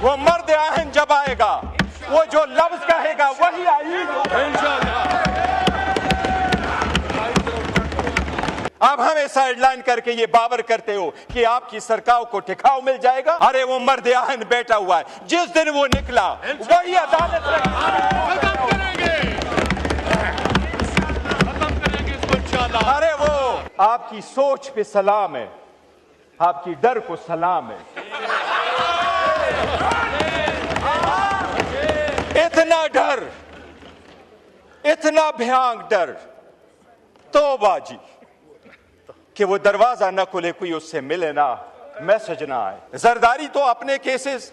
वो मर्द आहन जब आएगा, वो जो लफ्ज कहेगा वही आईन होगा इंशाअल्लाह। अब हमें साइडलाइन करके ये बावर करते हो कि आपकी सरकार को टिकाऊ मिल जाएगा। अरे वो मर्द आहन बैठा हुआ है, जिस दिन वो निकला वही अदालत खत्म करेंगे इसको इंशाअल्लाह। अरे वो आपकी सोच पे सलाम है, आपकी डर को सलाम है। इतना डर, इतना भयानक डर, तौबा जी, कि वो दरवाजा न खुले, कोई उससे मिले ना, मैसेज ना आए। जरदारी तो अपने केसेस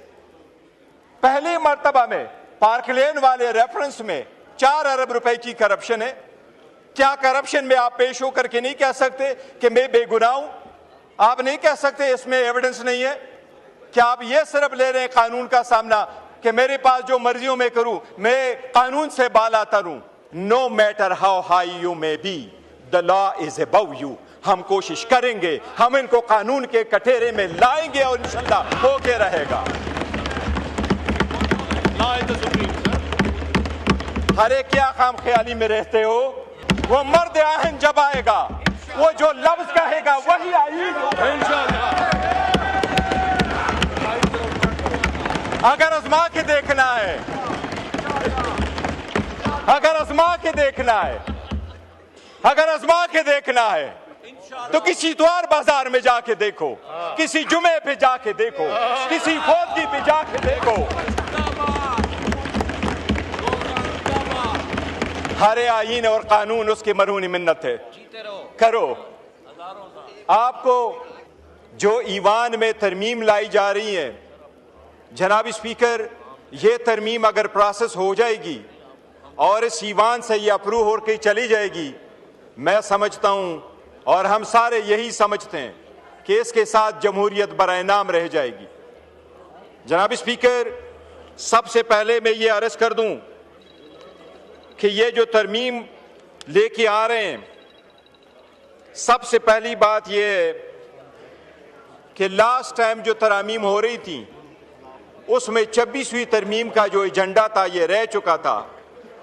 पहली मर्तबा में पार्कलेन वाले रेफरेंस में 4 अरब रुपए की करप्शन है। क्या करप्शन में आप पेश होकर के नहीं कह सकते कि मैं बेगुनाह हूं? आप नहीं कह सकते इसमें एविडेंस नहीं है? क्या आप ये सिर्फ ले रहे हैं कानून का सामना कि मेरे पास जो मर्जियों में करूं, मैं कानून से बाला तरूं? No matter how high you may be, the law is above you. हम कोशिश करेंगे, हम इनको कानून के कटोरे में लाएंगे और इंशाअल्लाह होके रहेगा। हरे क्या खाम ख्याली में रहते हो? वो मर्द आहन जब आएगा, वो जो लफ्ज कहेगा वही आईन होगा इंशाअल्लाह। अगर आजमा के देखना है, अगर आजमा के देखना है, अगर आजमा के देखना है तो किसी द्वार बाजार में जाके देखो, किसी जुमे पे जाके देखो, किसी फौजी पे जाके देखो। हरे आईन और कानून उसकी मरहूनी मिन्नत है, करो। आपको जो ईवान में तरमीम लाई जा रही है, जनाब स्पीकर, ये तरमीम अगर प्रोसेस हो जाएगी और इस ईवान से ये अप्रूव होकर चली जाएगी, मैं समझता हूं और हम सारे यही समझते हैं कि इसके साथ जमहूरियत बराए नाम रह जाएगी। जनाब स्पीकर, सबसे पहले मैं ये अर्ज कर दूं कि ये जो तरमीम लेके आ रहे हैं, सबसे पहली बात यह है कि लास्ट टाइम जो तरामीम हो रही थी उसमें 26वीं तरमीम का जो एजेंडा था ये रह चुका था,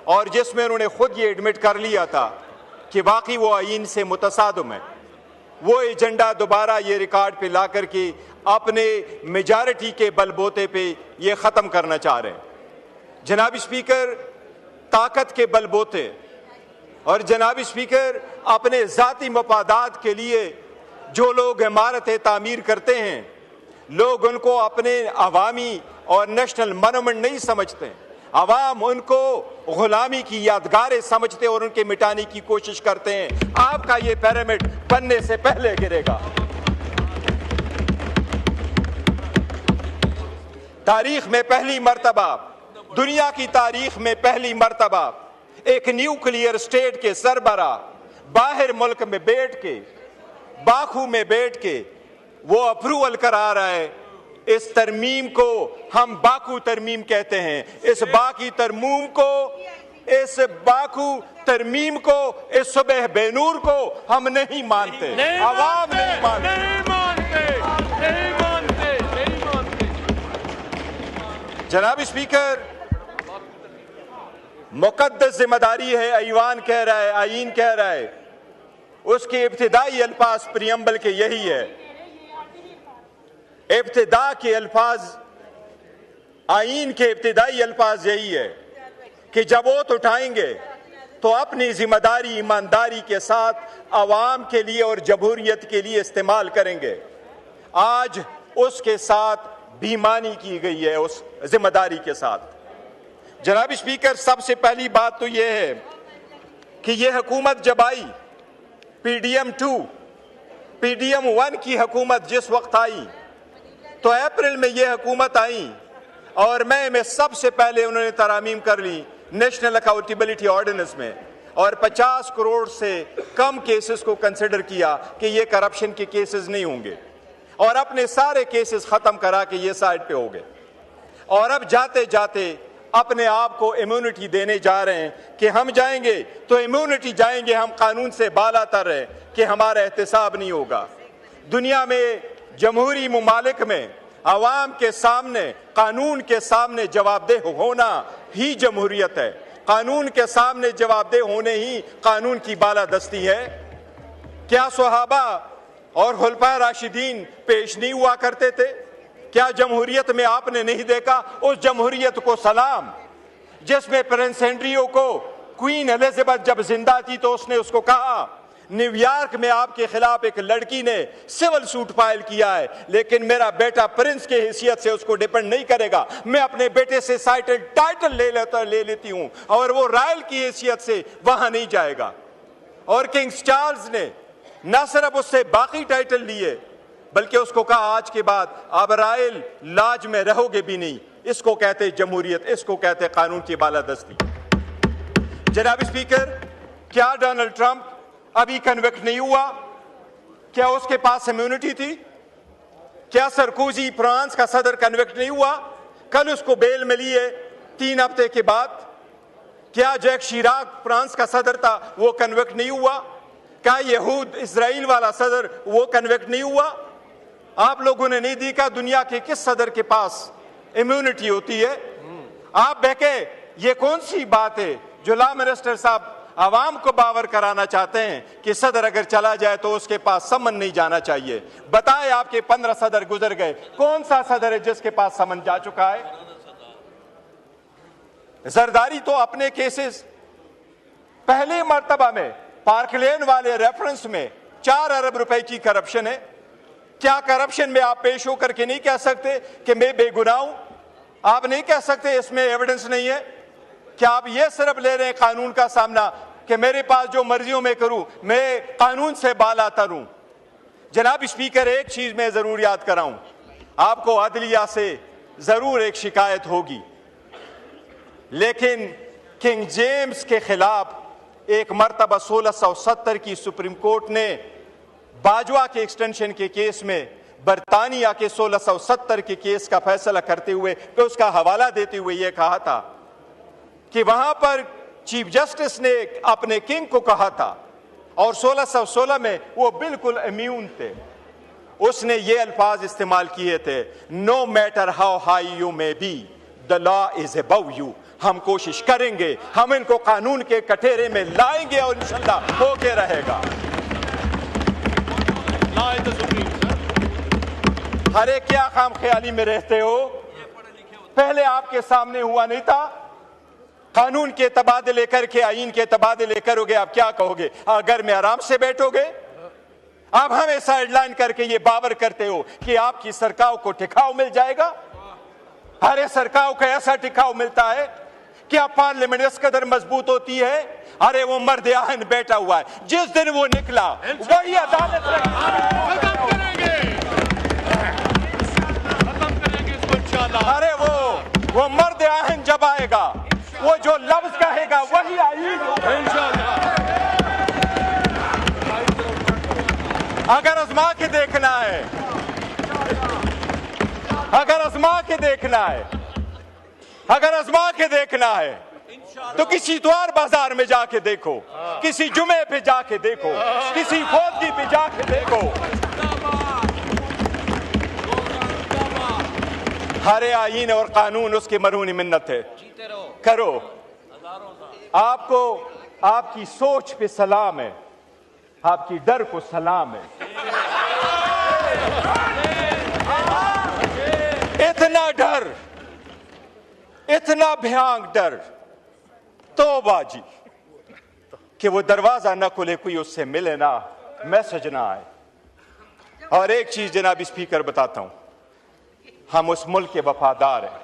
और जिसमें उन्होंने खुद ये एडमिट कर लिया था कि वाकई वो आईन से मुतसादम है। वो एजेंडा दोबारा ये रिकॉर्ड पे ला करके अपने मेजॉरिटी के बलबूते पे ये ख़त्म करना चाह रहे हैं। जनाब स्पीकर, ताकत के बलबूते और जनाब स्पीकर अपने ज़ाती मफादात के लिए जो लोग इमारतें तामीर करते हैं, लोग उनको अपने अवामी और नेशनल मोनूमेंट नहीं समझते। अवाम उनको गुलामी की यादगारें समझते और उनके मिटाने की कोशिश करते हैं। आपका ये पिरामिड बनने से पहले गिरेगा। तारीख में पहली मर्तबा, दुनिया की तारीख में पहली मर्तबा एक न्यूक्लियर स्टेट के सरबरा बाहर मुल्क में बैठ के, बाकू में बैठ के वो अप्रूवल करा रहा है। इस तरमीम को हम बाकू तरमीम कहते हैं। इस बाकी तरमीम को, इस बाकू तरमीम को, इस सुबह बेनूर को हम नहीं मानते, अवाम नहीं मानते, नहीं मानते। जनाब स्पीकर, मुकद्दस जिम्मेदारी है, ऐवान कह रहा है, आईन कह रहा है, उसके इब्तिदाई अल्फाज प्रियम्बल के यही है। इब्तिदा के अल्फाज, आईन के इब्तिदाई अल्फाज यही है कि जब वोट उठाएंगे तो अपनी जिम्मेदारी ईमानदारी के साथ अवाम के लिए और जमहूरियत के लिए इस्तेमाल करेंगे। आज उसके साथ बेईमानी की गई है, उस जिम्मेदारी के साथ। जनाब स्पीकर, सबसे पहली बात तो यह है कि यह हुकूमत जब आई, PDM 2, PDM 1 की हुकूमत जिस वक्त आई तो अप्रैल में यह हुकूमत आई और मई में सबसे पहले उन्होंने तरामीम कर ली नेशनल अकाउंटेबिलिटी ऑर्डिनेंस में, और 50 करोड़ से कम केसेस को कंसिडर किया कि ये करप्शन के केसेस नहीं होंगे, और अपने सारे केसेस खत्म करा के ये साइड पे हो गए। और अब जाते जाते अपने आप को इम्यूनिटी देने जा रहे हैं कि हम जाएंगे तो इम्यूनिटी जाएंगे, हम कानून से बालातर हैं कि हमारा एहतसाब नहीं होगा। दुनिया में जमहूरी मुमालिक में आवाम के सामने, कानून के सामने जवाबदेह होना ही जमहूरियत है। कानून के सामने जवाबदेह होने ही कानून की बालादस्ती है। क्या सहाबा और खुलफाए राशिदीन पेश नहीं हुआ करते थे? क्या जमहूरियत में आपने नहीं देखा उस जमहूरियत को सलाम जिसमें प्रिंस एंड्रियो को क्वीन एलिजाबेथ जब जिंदा थी तो उसने उसको कहा, न्यूयॉर्क में आपके खिलाफ एक लड़की ने सिविल सूट फाइल किया है, लेकिन मेरा बेटा प्रिंस के हैसियत से उसको डिपेंड नहीं करेगा, मैं अपने बेटे से टाइटल ले लेती हूं और वो रॉयल की हैसियत से वहां नहीं जाएगा। और किंग चार्ल्स ने न सिर्फ उससे बाकी टाइटल लिए बल्कि उसको कहा आज के बाद आप रॉयल लाज में रहोगे भी नहीं। इसको कहते जमहूरियत, इसको कहते कानून की बालादस्ती। जनाब स्पीकर, क्या डोनाल्ड ट्रंप अभी कन्विक्ट नहीं हुआ? क्या उसके पास इम्यूनिटी थी? क्या सरकोजी फ्रांस का सदर कन्विक्ट नहीं हुआ? कल उसको बेल मिली है 3 हफ्ते के बाद। क्या जैक शिराक फ्रांस का सदर था, वो कन्विक्ट नहीं हुआ? क्या यहूद इजराइल वाला सदर वो कन्विक्ट नहीं हुआ? आप लोगों ने नहीं देखा दुनिया के किस सदर के पास इम्यूनिटी होती है? आप बहके, ये कौन सी बात है जो लॉ मिनिस्टर साहब आवाम को बावर कराना चाहते हैं कि सदर अगर चला जाए तो उसके पास समन नहीं जाना चाहिए? बताएं, आपके 15 सदर गुजर गए, कौन सा सदर है जिसके पास समन जा चुका है? जरदारी तो अपने केसेस पहले मर्तबा में पार्कलेन वाले रेफरेंस में 4 अरब रुपए की करप्शन है। क्या करप्शन में आप पेश होकर के नहीं कह सकते कि मैं बेगुनाह हूं? आप नहीं कह सकते इसमें एविडेंस नहीं है? क्या आप ये सिर्फ ले रहे हैं कानून का सामना कि मेरे पास जो मर्जियों में करूं, मैं कानून से बाला तरूं? जनाब स्पीकर, एक चीज मैं जरूर याद कराऊं, आपको अदलिया से जरूर एक शिकायत होगी, लेकिन किंग जेम्स के खिलाफ एक मर्तबा 1670 की सुप्रीम कोर्ट ने बाजवा के एक्सटेंशन के केस में बरतानिया के 1670 के केस का फैसला करते हुए तो उसका हवाला देते हुए यह कहा था कि वहां पर चीफ जस्टिस ने अपने किंग को कहा था और 1616 में वो बिल्कुल इम्यून थे। उसने ये अल्फाज इस्तेमाल किए थे, no matter how high you may be the law is above you. हम कोशिश करेंगे, हम इनको कानून के कटघरे में लाएंगे और इंशाल्लाह होके रहेगा। अरे क्या खाम ख्याली में रहते हो? पहले आपके सामने हुआ नहीं था? कानून के तबादले करके आईन के तबादले करोगे, आप क्या कहोगे? घर में आराम से बैठोगे? आप हमें साइडलाइन करके ये बावर करते हो कि आपकी सरकार को टिकाव मिल जाएगा। अरे सरकार को ऐसा टिकाव मिलता है, क्या पार्लियामेंट इस कदर मजबूत होती है? अरे वो मर्द आहन बैठा हुआ है, जिस दिन वो निकला वही अदालत खत्म करेंगे इसको इंशाल्लाह। अरे वो मर्द आहन जब आएगा, वो जो लफ्ज कहेगा वही आईन होगा इंशाल्लाह। अगर आजमा के देखना है, अगर आजमा के देखना है, अगर आजमा के देखना है तो किसी द्वार बाजार में जाके देखो, किसी जुमे पे जाके देखो, किसी फौजी पे जाके देखो। हरे आईन और कानून उसकी मरहूनी मिन्नत है, करो। आपको आपकी सोच पे सलाम है, आपकी डर को सलाम है। इतना डर, इतना भयानक डर, तौबा जी, कि वो दरवाजा ना खुले, कोई उससे मिले ना, मैसेज ना आए। और एक चीज जनाब स्पीकर बताता हूं, हम उस मुल्क के वफादार हैं।